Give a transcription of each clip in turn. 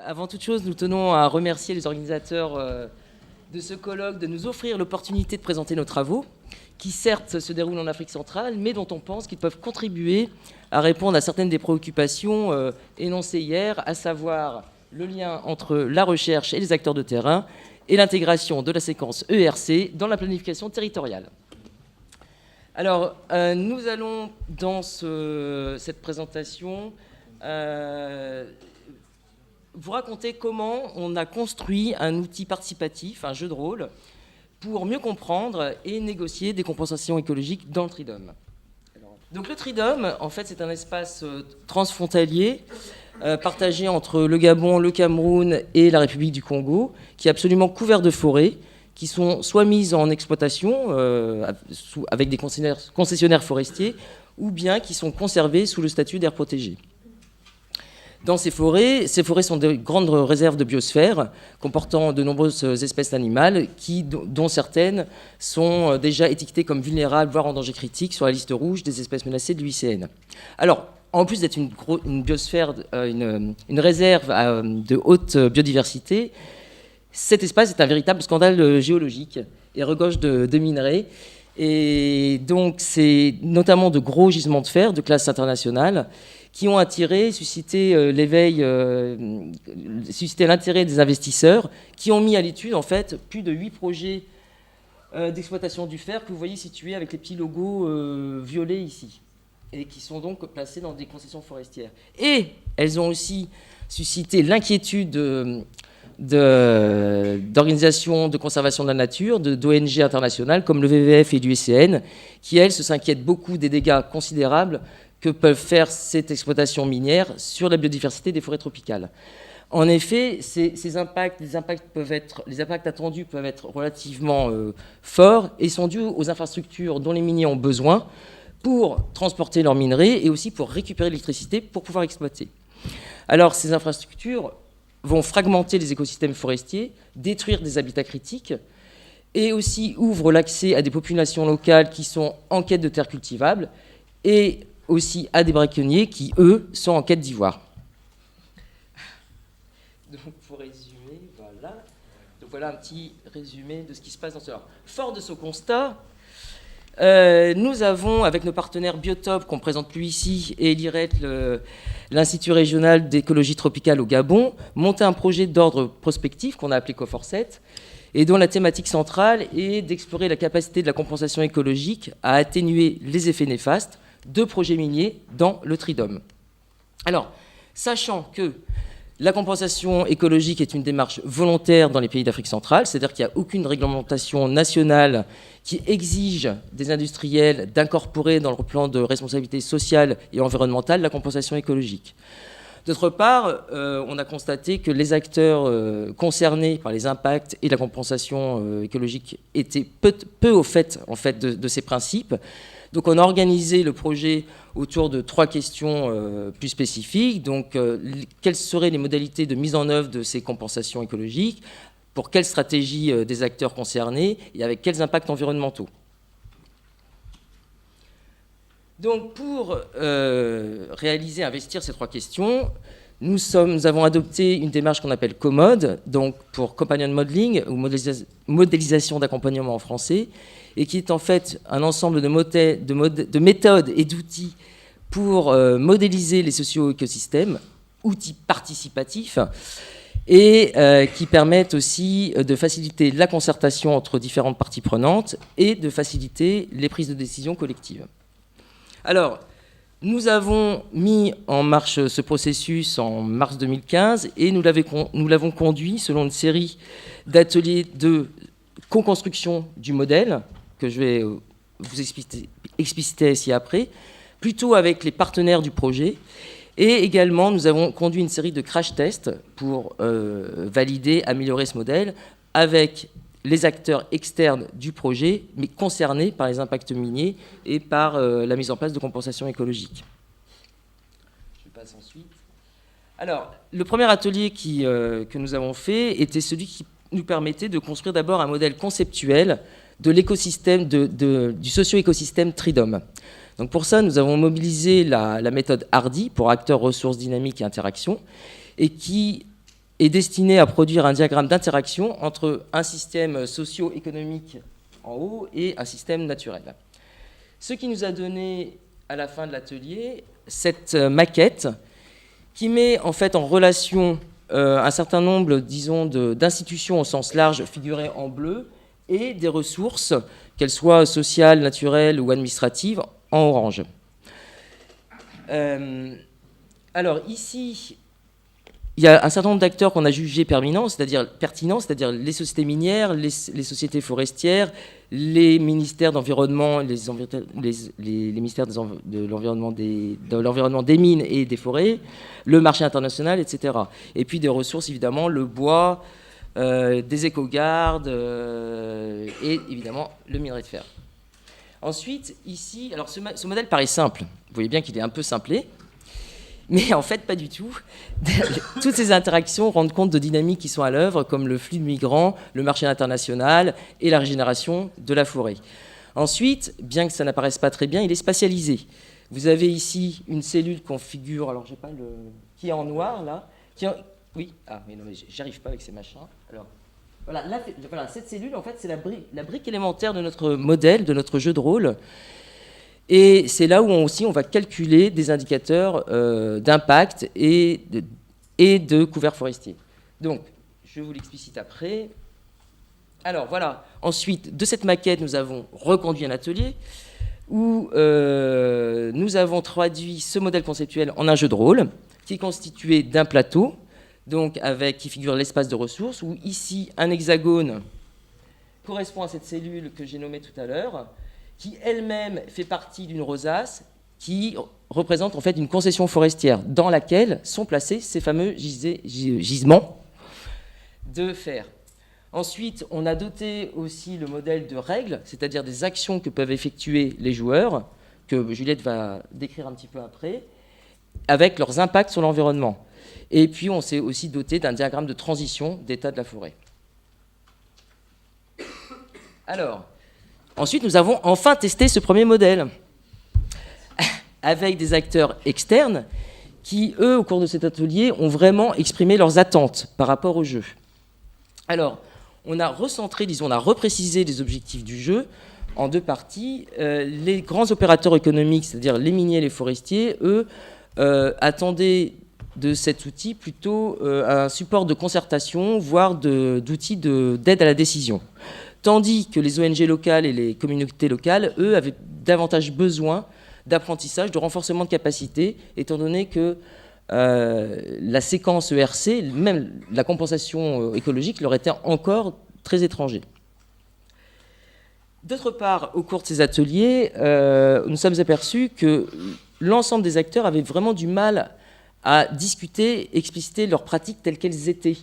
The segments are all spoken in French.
Avant toute chose, nous tenons à remercier les organisateurs de ce colloque de nous offrir l'opportunité de présenter nos travaux, qui certes se déroulent en Afrique centrale, mais dont on pense qu'ils peuvent contribuer à répondre à certaines des préoccupations énoncées hier, à savoir le lien entre la recherche et les acteurs de terrain et l'intégration de la séquence ERC dans la planification territoriale. Alors, nous allons, dans cette présentation, vous raconter comment on a construit un outil participatif, un jeu de rôle, pour mieux comprendre et négocier des compensations écologiques dans le Tridom. Donc le Tridom, en fait, c'est un espace transfrontalier partagé entre le Gabon, le Cameroun et la République du Congo, qui est absolument couvert de forêts, qui sont soit mises en exploitation avec des concessionnaires forestiers, ou bien qui sont conservées sous le statut d'aire protégée. Dans ces forêts sont de grandes réserves de biosphère comportant de nombreuses espèces animales dont certaines sont déjà étiquetées comme vulnérables, voire en danger critique sur la liste rouge des espèces menacées de l'UICN. Alors, en plus d'être une biosphère, une réserve de haute biodiversité, cet espace est un véritable scandale géologique et regorge de minerais. Et donc, c'est notamment de gros gisements de fer de classe internationale qui ont suscité l'intérêt des investisseurs, qui ont mis à l'étude, en fait, plus de 8 projets d'exploitation du fer que vous voyez situés avec les petits logos violets ici, et qui sont donc placés dans des concessions forestières. Et elles ont aussi suscité l'inquiétude d'organisations de conservation de la nature, d'ONG internationales comme le WWF et l'UICN, qui, elles, s'inquiètent beaucoup des dégâts considérables que peuvent faire cette exploitation minière sur la biodiversité des forêts tropicales. En effet, les impacts attendus peuvent être relativement forts et sont dus aux infrastructures dont les miniers ont besoin pour transporter leurs minerais et aussi pour récupérer l'électricité pour pouvoir exploiter. Alors, ces infrastructures vont fragmenter les écosystèmes forestiers, détruire des habitats critiques et aussi ouvrent l'accès à des populations locales qui sont en quête de terres cultivables et aussi à des braconniers qui, eux, sont en quête d'ivoire. Donc, pour résumer, voilà. Donc, voilà un petit résumé de ce qui se passe dans ce... Fort de ce constat, nous avons, avec nos partenaires Biotop, qu'on ne présente plus ici, et l'IRET, l'Institut régional d'écologie tropicale au Gabon, monté un projet d'ordre prospectif qu'on a appelé Coforset, et dont la thématique centrale est d'explorer la capacité de la compensation écologique à atténuer les effets néfastes de projets miniers dans le Tridom. Alors, sachant que la compensation écologique est une démarche volontaire dans les pays d'Afrique centrale, c'est-à-dire qu'il n'y a aucune réglementation nationale qui exige des industriels d'incorporer dans leur plan de responsabilité sociale et environnementale la compensation écologique. D'autre part, on a constaté que les acteurs concernés par les impacts et la compensation écologique étaient peu au fait, de ces principes. Donc on a organisé le projet autour de 3 questions plus spécifiques. Donc quelles seraient les modalités de mise en œuvre de ces compensations écologiques, pour quelle stratégie des acteurs concernés et avec quels impacts environnementaux. Donc pour investir ces 3 questions, nous avons adopté une démarche qu'on appelle COMMODE, donc pour Companion Modeling, ou modélisation d'accompagnement en français, et qui est en fait un ensemble de méthodes et d'outils pour modéliser les socio-écosystèmes, outils participatifs, et qui permettent aussi de faciliter la concertation entre différentes parties prenantes et de faciliter les prises de décision collectives. Alors, nous avons mis en marche ce processus en mars 2015 et nous l'avons conduit selon une série d'ateliers de co-construction du modèle, que je vais vous expliciter ici après, plutôt avec les partenaires du projet. Et également, nous avons conduit une série de crash tests pour valider, améliorer ce modèle avec les acteurs externes du projet, mais concernés par les impacts miniers et par la mise en place de compensations écologiques. Je passe ensuite. Alors, le premier atelier que nous avons fait était celui qui nous permettait de construire d'abord un modèle conceptuel de l'écosystème, du socio-écosystème Tridom. Donc pour ça, nous avons mobilisé la méthode HARDI pour acteurs, ressources, dynamiques et interactions, et qui est destiné à produire un diagramme d'interaction entre un système socio-économique en haut et un système naturel. Ce qui nous a donné, à la fin de l'atelier, cette maquette qui met en fait en relation un certain nombre, disons, d'institutions au sens large figurées en bleu et des ressources, qu'elles soient sociales, naturelles ou administratives, en orange. Alors ici, il y a un certain nombre d'acteurs qu'on a jugés pertinents, c'est-à-dire les sociétés minières, les sociétés forestières, les ministères d'environnement, les ministères de l'environnement, des mines et des forêts, le marché international, etc. Et puis des ressources, évidemment, le bois, des écogardes et évidemment le minerai de fer. Ensuite, ici, alors ce modèle paraît simple. Vous voyez bien qu'il est un peu simplé. Mais en fait, pas du tout. Toutes ces interactions rendent compte de dynamiques qui sont à l'œuvre, comme le flux de migrants, le marché international et la régénération de la forêt. Ensuite, bien que ça n'apparaisse pas très bien, il est spatialisé. Vous avez ici une cellule qu'on figure, alors j'ai pas qui est en noir là. Oui, mais non, mais j'arrive pas avec ces machins. Alors, voilà, cette cellule, en fait, c'est la brique élémentaire de notre modèle, de notre jeu de rôle. Et c'est là où on va calculer des indicateurs d'impact et de couvert forestier. Donc, je vous l'explicite après. Alors, voilà. Ensuite, de cette maquette, nous avons reconduit un atelier où nous avons traduit ce modèle conceptuel en un jeu de rôle qui est constitué d'un plateau, donc qui figure l'espace de ressources, où ici, un hexagone correspond à cette cellule que j'ai nommée tout à l'heure, qui elle-même fait partie d'une rosace qui représente en fait une concession forestière dans laquelle sont placés ces fameux gisements de fer. Ensuite, on a doté aussi le modèle de règles, c'est-à-dire des actions que peuvent effectuer les joueurs, que Juliette va décrire un petit peu après, avec leurs impacts sur l'environnement. Et puis, on s'est aussi doté d'un diagramme de transition d'état de la forêt. Alors, ensuite, nous avons enfin testé ce premier modèle avec des acteurs externes qui, eux, au cours de cet atelier, ont vraiment exprimé leurs attentes par rapport au jeu. Alors, on a recentré, on a reprécisé les objectifs du jeu en deux parties. Les grands opérateurs économiques, c'est-à-dire les miniers et les forestiers, eux, attendaient de cet outil plutôt un support de concertation, voire d'outils d'aide à la décision. Tandis que les ONG locales et les communautés locales, eux, avaient davantage besoin d'apprentissage, de renforcement de capacité, étant donné que la séquence ERC, même la compensation écologique, leur était encore très étranger. D'autre part, au cours de ces ateliers, nous sommes aperçus que l'ensemble des acteurs avaient vraiment du mal à discuter, expliciter leurs pratiques telles qu'elles étaient,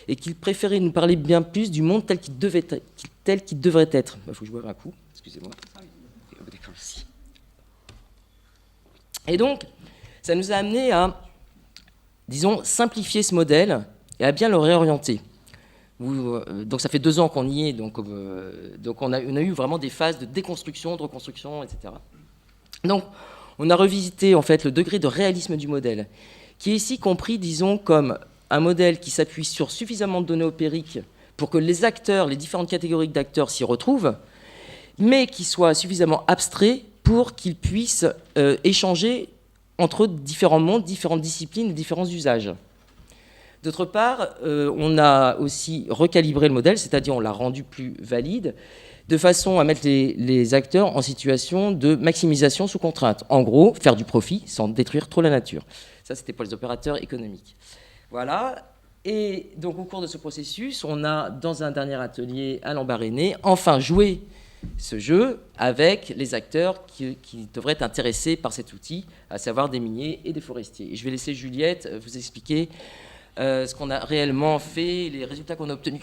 et qu'ils préféraient nous parler bien plus du monde tel qu'il devrait être. Il faut que je boive un coup, excusez-moi. Et donc, ça nous a amené à, disons, simplifier ce modèle et à bien le réorienter. Donc ça fait 2 ans qu'on y est, donc on a eu vraiment des phases de déconstruction, de reconstruction, etc. Donc, on a revisité en fait le degré de réalisme du modèle, qui est ici compris, disons, comme un modèle qui s'appuie sur suffisamment de données empiriques pour que les acteurs, les différentes catégories d'acteurs s'y retrouvent, mais qui soit suffisamment abstrait pour qu'ils puissent échanger entre différents mondes, différentes disciplines et différents usages. D'autre part, on a aussi recalibré le modèle, c'est-à-dire on l'a rendu plus valide, de façon à mettre les acteurs en situation de maximisation sous contrainte. En gros, faire du profit sans détruire trop la nature. Ça, c'était pour les opérateurs économiques. Voilà. Et donc, au cours de ce processus, on a, dans un dernier atelier à Lambaréné, enfin joué ce jeu avec les acteurs qui devraient être intéressés par cet outil, à savoir des miniers et des forestiers. Et je vais laisser Juliette vous expliquer ce qu'on a réellement fait et les résultats qu'on a obtenus.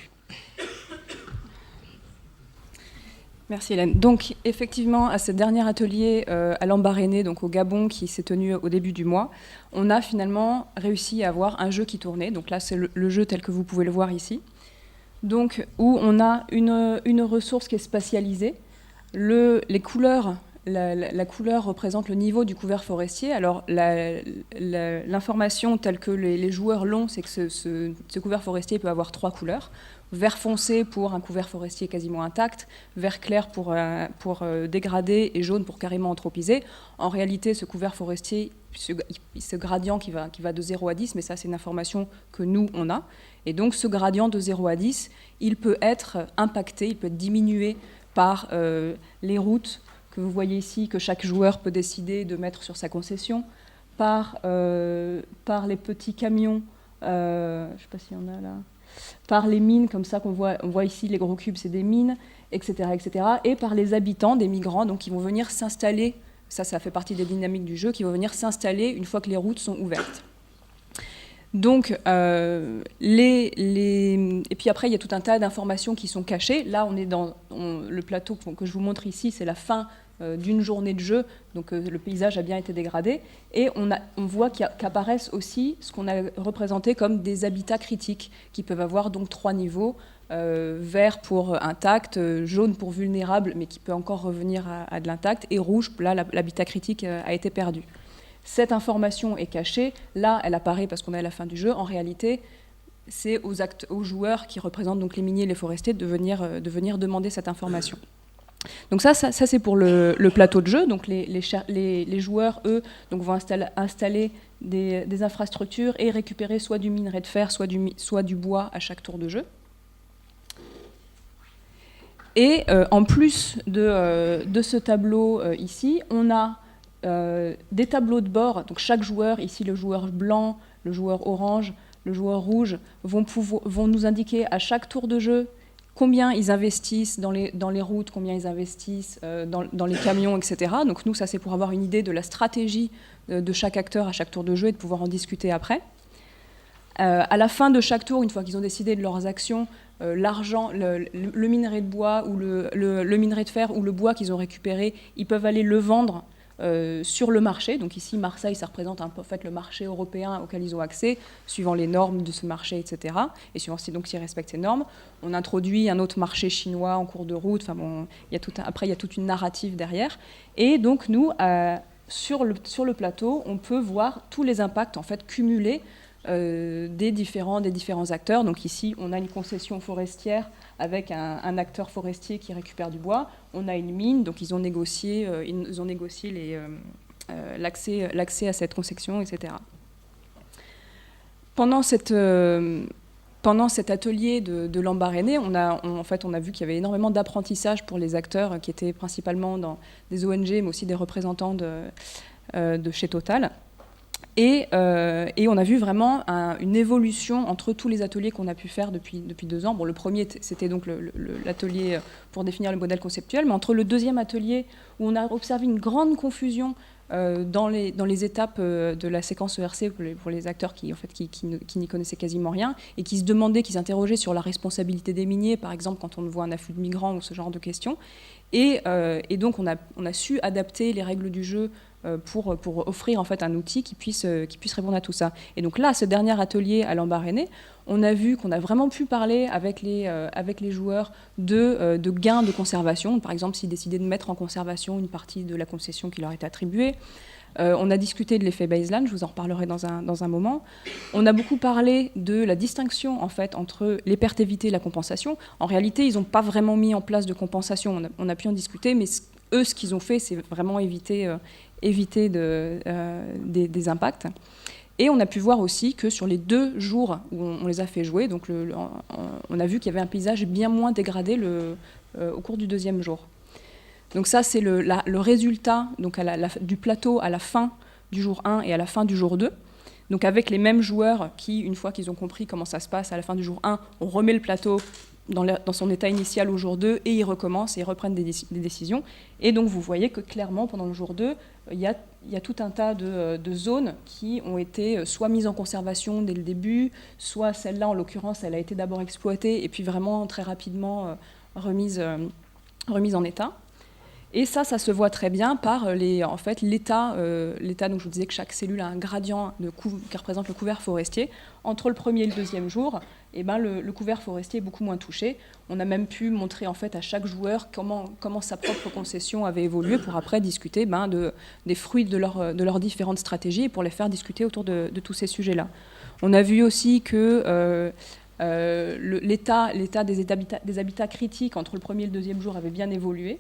Merci Hélène. Donc effectivement, à ce dernier atelier à Lambaréné, donc au Gabon, qui s'est tenu au début du mois, on a finalement réussi à avoir un jeu qui tournait. Donc là, c'est le jeu tel que vous pouvez le voir ici. Donc où on a une ressource qui est spatialisée. Les couleurs la couleur représente le niveau du couvert forestier. Alors, l'information telle que les joueurs l'ont, c'est que ce couvert forestier peut avoir 3 couleurs. Vert foncé pour un couvert forestier quasiment intact, vert clair pour dégradé et jaune pour carrément anthropisé. En réalité, ce couvert forestier, ce gradient qui va de 0 à 10, mais ça c'est une information que nous on a. Et donc ce gradient de 0 à 10, il peut être impacté, il peut être diminué par les routes que vous voyez ici, que chaque joueur peut décider de mettre sur sa concession, par les petits camions, je ne sais pas s'il y en a là, par les mines, comme ça qu'on voit, on voit ici les gros cubes, c'est des mines, etc., etc., et par les habitants, des migrants, donc qui vont venir s'installer, ça fait partie des dynamiques du jeu, qui vont venir s'installer une fois que les routes sont ouvertes. Donc, et puis après, il y a tout un tas d'informations qui sont cachées. Là, on est dans le plateau que je vous montre ici, c'est la fin d'une journée de jeu, donc le paysage a bien été dégradé, et on voit qu'apparaissent aussi ce qu'on a représenté comme des habitats critiques, qui peuvent avoir donc 3 niveaux, vert pour intact, jaune pour vulnérable, mais qui peut encore revenir à de l'intact, et rouge, là l'habitat critique a été perdu. Cette information est cachée, là elle apparaît parce qu'on est à la fin du jeu, en réalité c'est aux joueurs qui représentent donc les miniers et les forestiers de venir demander cette information. Donc ça c'est pour le plateau de jeu. Donc les joueurs, eux, donc vont installer des infrastructures et récupérer soit du minerai de fer, soit du bois à chaque tour de jeu. Et en plus de ce tableau ici, on a des tableaux de bord. Donc chaque joueur, ici le joueur blanc, le joueur orange, le joueur rouge, vont nous indiquer à chaque tour de jeu combien ils investissent dans les routes, combien ils investissent dans les camions, etc. Donc nous, ça c'est pour avoir une idée de la stratégie de chaque acteur à chaque tour de jeu et de pouvoir en discuter après. À la fin de chaque tour, une fois qu'ils ont décidé de leurs actions, l'argent, le minerai de bois ou le minerai de fer ou le bois qu'ils ont récupéré, ils peuvent aller le vendre sur le marché. Donc ici, Marseille, ça représente en fait le marché européen auquel ils ont accès, suivant les normes de ce marché, etc. Et suivant s'ils respectent ces normes. On introduit un autre marché chinois en cours de route. Enfin bon, après, il y a toute une narrative derrière. Et donc, nous, sur le plateau, on peut voir tous les impacts en fait, cumulés des différents acteurs. Donc ici, on a une concession forestière avec un acteur forestier qui récupère du bois. On a une mine, donc ils ont négocié l'accès à cette concession, etc. Pendant cet atelier de Lambaréné, on a vu qu'il y avait énormément d'apprentissage pour les acteurs qui étaient principalement dans des ONG, mais aussi des représentants de chez Total. Et on a vu vraiment une évolution entre tous les ateliers qu'on a pu faire depuis 2 ans. Bon, le premier, c'était donc l'atelier pour définir le modèle conceptuel, mais entre le deuxième atelier, où on a observé une grande confusion dans les étapes de la séquence ERC pour les acteurs qui n'y connaissaient quasiment rien, et qui se demandaient, qui s'interrogeaient sur la responsabilité des miniers, par exemple, quand on voit un afflux de migrants ou ce genre de questions. Et donc, on a su adapter les règles du jeu pour offrir en fait un outil qui puisse répondre à tout ça. Et donc là, ce dernier atelier à Lambaréné, on a vu qu'on a vraiment pu parler avec les joueurs de gains de conservation. Par exemple, s'ils décidaient de mettre en conservation une partie de la concession qui leur était attribuée. On a discuté de l'effet baseline, je vous en reparlerai dans un moment. On a beaucoup parlé de la distinction en fait, entre les pertes évitées et la compensation. En réalité, ils n'ont pas vraiment mis en place de compensation. On a pu en discuter, mais eux, ce qu'ils ont fait, c'est vraiment éviter des impacts. Et on a pu voir aussi que sur les 2 jours où on les a fait jouer, donc on a vu qu'il y avait un paysage bien moins dégradé au cours du 2e jour. Donc ça, c'est le résultat donc du plateau à la fin du jour 1 et à la fin du jour 2. Donc avec les mêmes joueurs qui, une fois qu'ils ont compris comment ça se passe à la fin du jour 1, on remet le plateau dans son état initial au jour 2 et ils recommencent et ils reprennent des décisions. Et donc vous voyez que clairement, pendant le jour 2, il y a tout un tas de zones qui ont été soit mises en conservation dès le début, soit celle-là, en l'occurrence, elle a été d'abord exploitée et puis vraiment très rapidement remise en état. Et ça se voit très bien par en fait, l'état, donc je vous disais que chaque cellule a un gradient qui représente le couvert forestier. Entre le premier et le deuxième jour, le couvert forestier est beaucoup moins touché. On a même pu montrer en fait, à chaque joueur comment sa propre concession avait évolué pour après discuter des fruits de leurs différentes stratégies et pour les faire discuter autour de tous ces sujets-là. On a vu aussi que l'état des habitats critiques entre le premier et le deuxième jour avait bien évolué.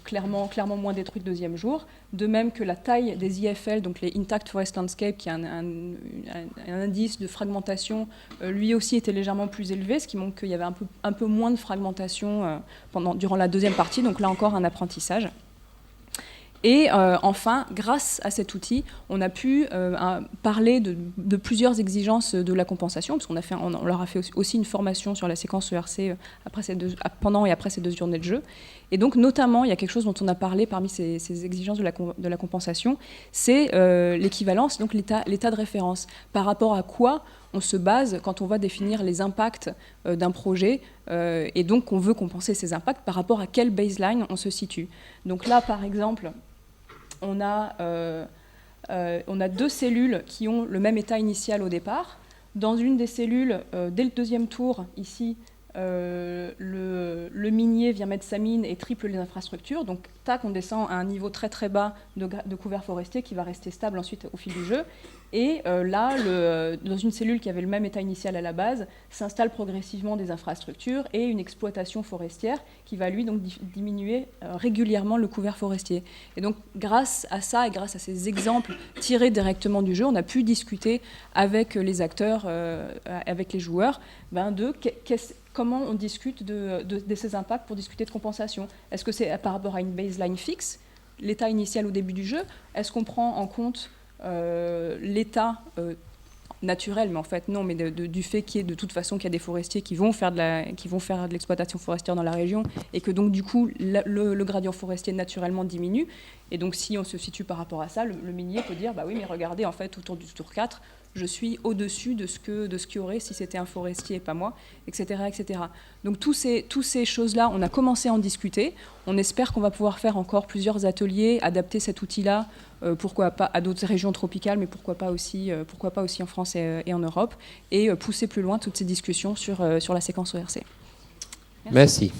Clairement moins détruit le deuxième jour. De même que la taille des IFL, donc les Intact Forest Landscape, qui est un indice de fragmentation, lui aussi était légèrement plus élevé, ce qui montre qu'il y avait un peu moins de fragmentation durant la deuxième partie, donc là encore un apprentissage. Et enfin, grâce à cet outil, on a pu parler de plusieurs exigences de la compensation, parce qu'on leur a fait aussi une formation sur la séquence ERC pendant et après ces 2 journées de jeu. Et donc, notamment, il y a quelque chose dont on a parlé parmi ces exigences de la compensation, c'est l'équivalence, donc l'état de référence. Par rapport à quoi on se base quand on va définir les impacts d'un projet, et donc on veut compenser ces impacts, par rapport à quelle baseline on se situe. Donc là, par exemple, on a 2 cellules qui ont le même état initial au départ. Dans une des cellules, dès le deuxième tour, ici, le minier vient mettre sa mine et triple les infrastructures. Donc, tac, on descend à un niveau très très bas de couvert forestier qui va rester stable ensuite au fil du jeu. Et là, dans une cellule qui avait le même état initial à la base, s'installent progressivement des infrastructures et une exploitation forestière qui va lui donc diminuer régulièrement le couvert forestier. Et donc, grâce à ça et grâce à ces exemples tirés directement du jeu, on a pu discuter avec les acteurs, avec les joueurs, comment on discute de ces impacts pour discuter de compensation. Est-ce que c'est par rapport à une baseline fixe, l'état initial au début du jeu? Est-ce qu'on prend en compte l'état naturel, mais en fait non, mais du fait qu'il y ait de toute façon qu'il y a des forestiers qui vont faire de l'exploitation forestière dans la région et que donc du coup le gradient forestier naturellement diminue. Et donc si on se situe par rapport à ça, le minier peut dire bah oui mais regardez en fait autour du tour 4, je suis au-dessus de ce qu'il y aurait si c'était un forestier et pas moi, etc. etc. Donc tous ces choses-là, on a commencé à en discuter. On espère qu'on va pouvoir faire encore plusieurs ateliers, adapter cet outil-là, pourquoi pas à d'autres régions tropicales, mais pourquoi pas aussi en France et en Europe, et pousser plus loin toutes ces discussions sur la séquence ERC. Merci.